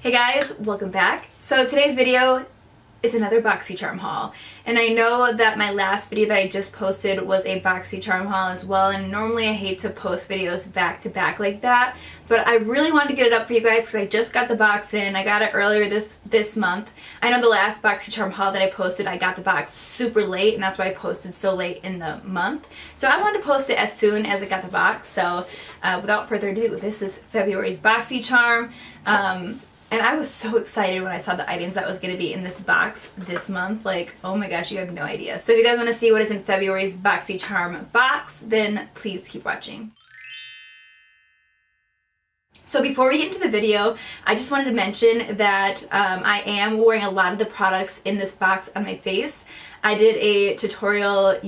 Hey guys, welcome back. So today's video is another Boxycharm haul. And I know that my last video that I just posted was a Boxycharm haul as well, and normally I hate to post videos back to back like that, but I really wanted to get it up for you guys because I just got the box in. I got it earlier this month. I know the last Boxycharm haul that I posted, I got the box super late, and that's why I posted so late in the month. So I wanted to post it as soon as I got the box. So without further ado, this is February's Boxycharm. And I was so excited when I saw the items that was going to be in this box this month. Like, oh my gosh, you have no idea. So if you guys want to see what is in February's Boxycharm box, then please keep watching. So before we get into the video, I just wanted to mention that I am wearing a lot of the products in this box on my face. I did a tutorial,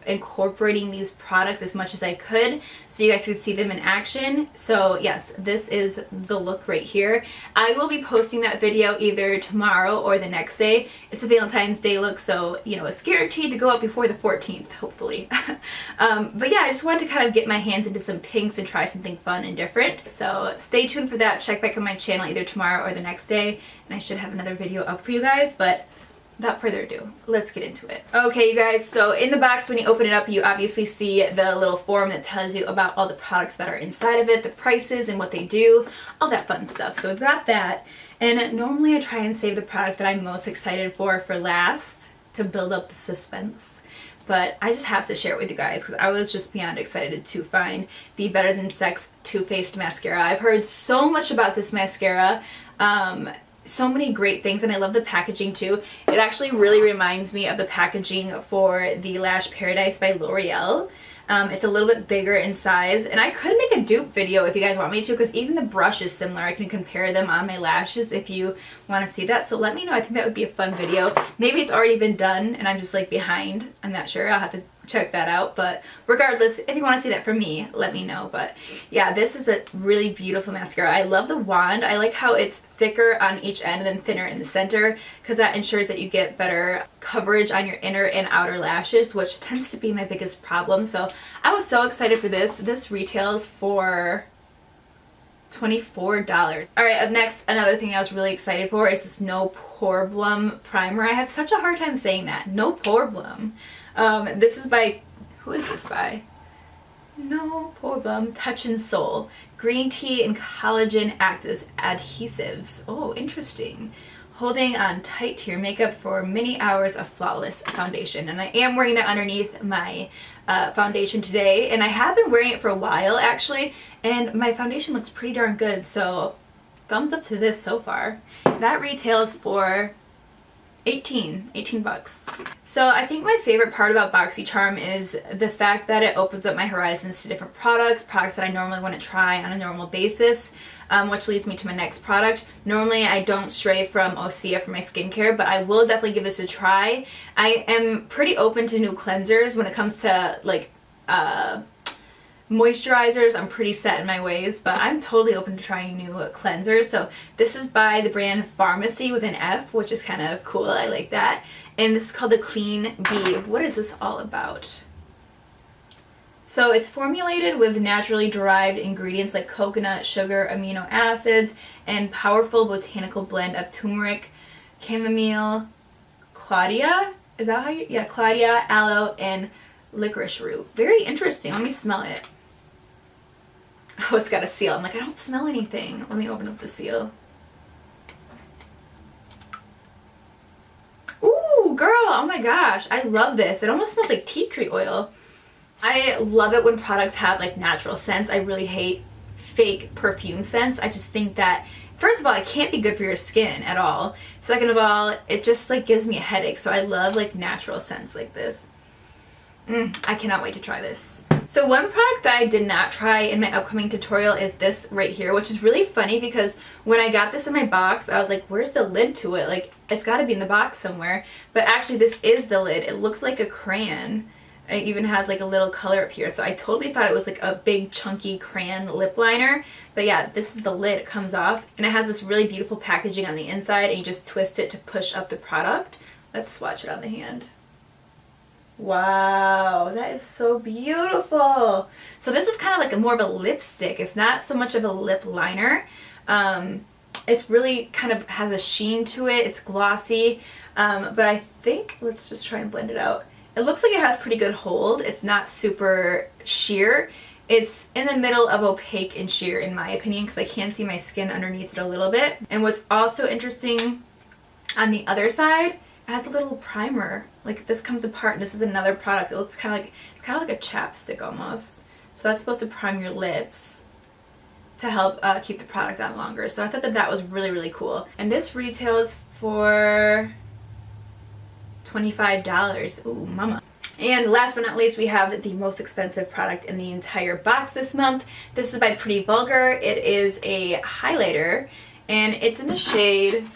incorporating these products as much as I could so you guys could see them in action. So yes, this is the look right here. I will be posting that video either tomorrow or the next day. It's a Valentine's Day look, so it's guaranteed to go up before the 14th, hopefully. But yeah, I just wanted to kind of get my hands into some pinks and try something fun and different. So stay tuned for that. Check back on my channel either tomorrow or the next day, and I should have another video up for you guys. But without further ado, let's get into it. Okay, you guys, so in the box, when you open it up, you obviously see the little form that tells you about all the products that are inside of it, the prices and what they do, all that fun stuff. So we've got that, and normally I try and save the product that I'm most excited for last to build up the suspense. But I just have to share it with you guys because I was just beyond excited to find the Better Than Sex Too Faced Mascara. I've heard so much about this mascara. So many great things, and I love the packaging too. It actually really reminds me of the packaging for the Lash Paradise by L'Oreal. It's a little bit bigger in size, and I could make a dupe video if you guys want me to, because even the brush is similar. I can compare them on my lashes if you want to see that, so let me know. I think that would be a fun video. Maybe it's already been done and I'm just like behind. I'm not sure. I'll have to check that out, but regardless, if you want to see that from me, let me know. But yeah, this is a really beautiful mascara. I love the wand. I like how it's thicker on each end and then thinner in the center, because that ensures that you get better coverage on your inner and outer lashes, which tends to be my biggest problem. So I was so excited for this. This retails for $24. Alright, up next, another thing I was really excited for is this No Problem primer. I have such a hard time saying that. No Problem. This is by, who is this by? No Problem Touch and Soul. Green tea and collagen act as adhesives. Oh, interesting. Holding on tight to your makeup for many hours of flawless foundation. And I am wearing that underneath my foundation today, and I have been wearing it for a while actually, and my foundation looks pretty darn good, so thumbs up to this so far. That retails for 18 bucks. So I think my favorite part about Boxycharm is the fact that it opens up my horizons to different products that I normally wouldn't try on a normal basis, which leads me to my next product. Normally I don't stray from Osea for my skincare, but I will definitely give this a try. I am pretty open to new cleansers when it comes to like moisturizers. I'm pretty set in my ways, but I'm totally open to trying new cleansers. So this is by the brand Pharmacy with an F, which is kind of cool. I like that. And this is called the Clean Bee. What is this all about? So it's formulated with naturally derived ingredients like coconut, sugar, amino acids, and powerful botanical blend of turmeric, chamomile, claudia, is that how you, yeah, claudia, aloe, and licorice root. Very interesting. Let me smell it. Oh, it's got a seal. I'm like, I don't smell anything. Let me open up the seal. Ooh, girl, oh my gosh. I love this. It almost smells like tea tree oil. I love it when products have like natural scents. I really hate fake perfume scents. I just think that, first of all, it can't be good for your skin at all. Second of all, it just like gives me a headache. So I love like natural scents like this. I cannot wait to try this. So one product that I did not try in my upcoming tutorial is this right here, which is really funny because when I got this in my box, I was like, where's the lid to it? Like, it's got to be in the box somewhere. But actually, this is the lid. It looks like a crayon. It even has like a little color up here. So I totally thought it was like a big chunky crayon lip liner. But yeah, this is the lid. It comes off. And it has this really beautiful packaging on the inside. And you just twist it to push up the product. Let's swatch it on the hand. Wow, that is so beautiful. So this is kind of like more of a lipstick. It's not so much of a lip liner. It's really kind of has a sheen to it. It's glossy, but I think, let's just try and blend it out. It looks like it has pretty good hold. It's not super sheer. It's in the middle of opaque and sheer in my opinion, because I can see my skin underneath it a little bit. And what's also interesting, on the other side, it has a little primer. Like, this comes apart, and this is another product. It looks kind of like, it's kind of like a chapstick almost. So that's supposed to prime your lips to help keep the product on longer. So I thought that that was really, really cool. And this retails for $25. Ooh, mama. And last but not least, we have the most expensive product in the entire box this month. This is by Pretty Vulgar. It is a highlighter, and it's in the shade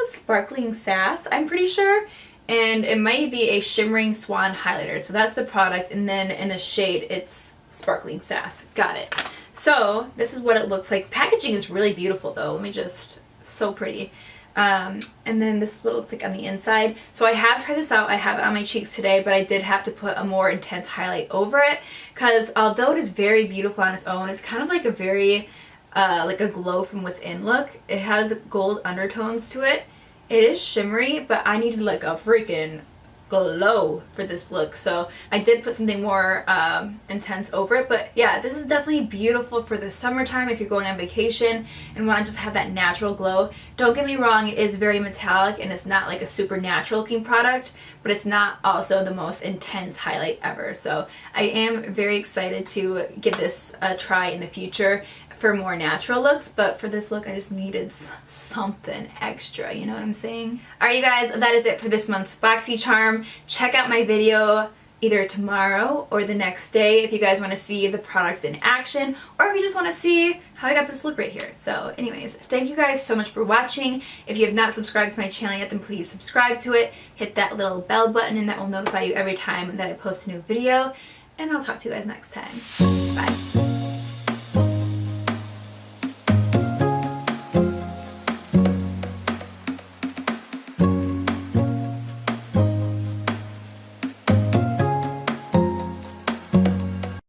Sparkling Sass, I'm pretty sure. And it might be a Shimmering Swan highlighter. So that's the product, and then in the shade, it's Sparkling Sass. Got it. So this is what it looks like. Packaging is really beautiful though. Let me just, so pretty. And then this is what it looks like on the inside. So I have tried this out. I have it on my cheeks today, but I did have to put a more intense highlight over it, because although it is very beautiful on its own, it's kind of like a very like a glow from within look. It has gold undertones to it. It is shimmery, but I needed like a freaking glow for this look, so I did put something more intense over it. But yeah, this is definitely beautiful for the summertime if you're going on vacation and want to just have that natural glow. Don't get me wrong, it is very metallic and it's not like a super natural looking product, but it's not also the most intense highlight ever. So I am very excited to give this a try in the future for more natural looks, but for this look I just needed something extra, you know what I'm saying? Alright you guys, that is it for this month's Boxycharm. Check out my video either tomorrow or the next day if you guys want to see the products in action, or if you just want to see how I got this look right here. So anyways, thank you guys so much for watching. If you have not subscribed to my channel yet, then please subscribe to it. Hit that little bell button and that will notify you every time that I post a new video. And I'll talk to you guys next time. Bye.